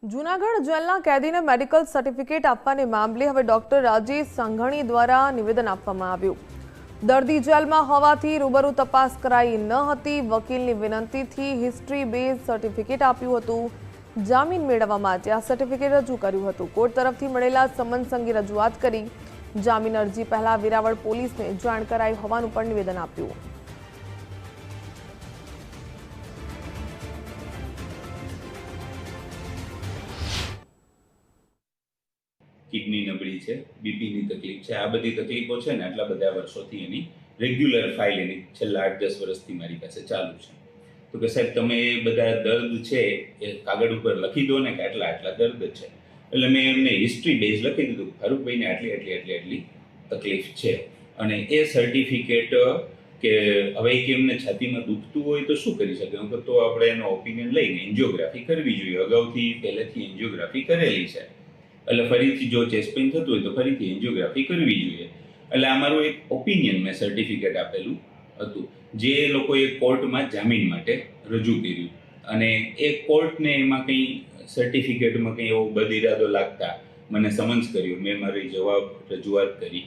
જૂનાગઢ જેલના કેદીને medical certificate આપવાને મામલે હવે ડોક્ટર રાજેશ સંઘણી દ્વારા નિવેદન આપવામાં આવ્યું। દર્દી જેલમાં હોવાથી રૂબરૂ તપાસ કરાઈ ન હતી। વકીલની વિનંતીથી હિસ્ટ્રી બેઝ સર્ટિફિકેટ આપ્યું હતું। જામીન મેળવવા માટે આ સર્ટિફિકેટ રજૂ કર્યું હતું। કોર્ટ તરફથી મળેલા સમન્સ અંગે રજૂઆત કરી જામીન અરજી પહેલા વેરાવળ પોલીસને જાણ કરાઈ હોવાનું પણ નિવેદન આપ્યું। કિડની નબળી છે, બીપીની તકલીફ છે, આ બધી તકલીફો છે ને આટલા બધા વર્ષોથી એની રેગ્યુલર ફાઇલ એની છેલ્લા 8-10 વર્ષથી મારી પાસે ચાલુ છે। તો કે સાહેબ તમે એ બધા દર્દ છે એ કાગળ ઉપર લખી દો ને કે આટલા આટલા દર્દ છે। એટલે મેં એમને હિસ્ટ્રી બેઝ લખી દીધું, ફારૂકભાઈને આટલી તકલીફ છે અને એ સર્ટિફિકેટ કે હવે કે એમને છાતીમાં દુખતું હોય તો શું કરી શકે? હું તો આપણે એનો ઓપિનિયન લઈને એન્જિયોગ્રાફી કરવી જોઈએ। અગાઉથી પહેલેથી એન્જિયોગ્રાફી કરેલી છે એટલે ફરીથી જો ચેસ્ટ પેઇન થતું હોય તો ફરીથી એન્જિયોગ્રાફી કરવી જોઈએ। એટલે આ મારું એક ઓપિનિયન મેં સર્ટિફિકેટ આપેલું હતું જે લોકોએ કોર્ટમાં જામીન માટે રજૂ કર્યું અને એ કોર્ટને એમાં કંઈ સર્ટિફિકેટમાં કંઈ એવો બદઇરાદો લાગતા મને સમન્સ કર્યું। મેં મારી રજૂઆત કરી